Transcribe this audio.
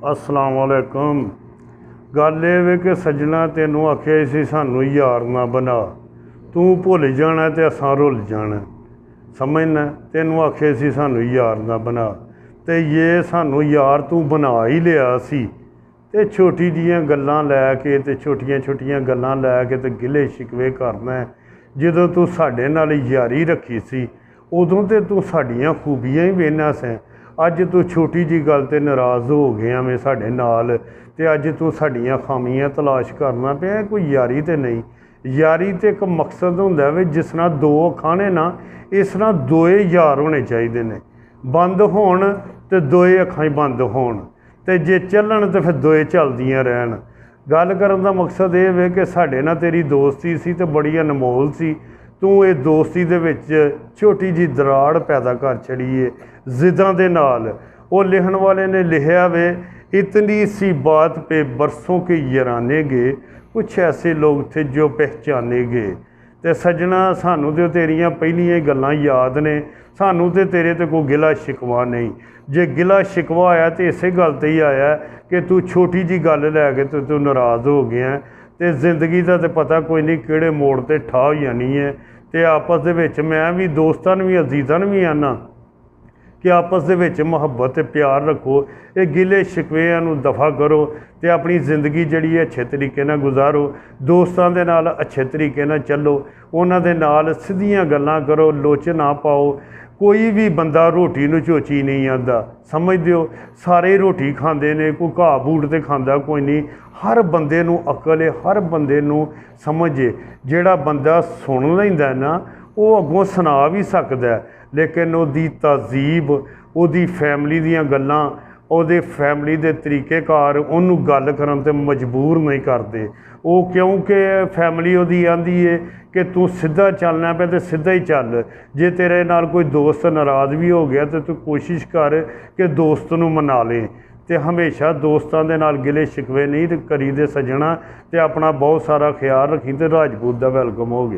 अस्सलाम वालेकुम। गल ये वे कि सज्जना तेनों आख्या सी सानू यार ना बना, तू भुल जाना ते असां रुल जाना। समझना, तेनों आख्या सी सानू यार ना बना, ते ये सानू यार तू बना ही लिया सी। ते छोटी जिहियां गल्लां लैके ते छोटियां छोटियां गल्लां लैके ते गिले शिकवे करना है। जदों तू साडे नाल यारी रखी सी उदों ते तू साडियां खूबियां ही वेखना सैं। अज तू छोटी जी गल ते नाराज़ हो गया मैं साडे नाल, ते अज तू साडियां खामियां तलाश करना पिया। कोई यारी ते नहीं। यारी ते एक मकसद हुंदा वे, जिस तरह दो अखां ने ना, इस तरह दोए यार होने चाहिए ने। बंद होण ते दोए अखां ही बंद होण, ते जे चलन ते फिर दोए चलदियां रहन। गल करन दा मकसद ये वे कि साडे नाल तेरी दोस्ती सी ते बड़ी अनमोल सी। तू ये दोस्ती दे विच छोटी जी दराड़ पैदा कर छड़ी है जिद्दां दे नाल। वो लिखण वाले ने लिखिया वे, इतनी सी बात पे बरसों के यराने गे, कुछ ऐसे लोग थे जो पहचाने गे। ते सज्जना, सानू तो तेरियां पहलियां गल्लां याद ने, सानू तो तेरे ते कोई गिला शिकवा नहीं। जे गिला शिकवा आया तो इसे गल ते ही आया कि तू छोटी जी गल लैके तो तू नाराज़ हो गया। तो जिंदगी का तो पता कोई नहीं किहड़े मोड़ ते ठा हो जानी है। तो आपस दे विच मैं भी दोस्तां नूं भी अजीज़ां नूं भी आना कि आपस दे विच मुहब्बत ते प्यार रखो। ये गिले शिकवेआं नूं दफ़ा करो ते अपनी ज़िंदगी जिहड़ी है अच्छे तरीके नाल गुजारो। दोस्तां दे नाल अच्छे तरीके नाल चलो, उन्हां दे नाल सिद्धियां गल्लां करो, लोच ना पाओ। कोई भी बंदा रोटी नूं चोची नहीं आंदा, समझदे हो। सारे रोटी खांदे ने, कोई घाह बूट ते खांदा कोई नहीं। हर बंदे नूं अकल है, हर बंदे नूं समझ है। जिहड़ा बंदा सुन लैंदा है ना, वो अगों सुना भी सकदा है, लेकिन उहदी तहजीब, उहदी फैमिली दीयां गल्लां, उहदे फैमिली दे तरीकेकार उहनूं गल करन ते मजबूर नहीं करदे। वो क्योंकि फैमिली उहदी आंदी है कि तू सीधा चलना पे तो सीधा ही चल। जे तेरे नाल कोई दोस्त नाराज़ भी हो गया तो तू कोशिश कर कि दोस्त नूं मना ले। ते हमेशा दोस्तां दे नाल गिले शिकवे नहीं करी दे सज्जणा। ते अपना बहुत सारा ख्याल रखी। ते राजपूत दा वेलकम हो गया।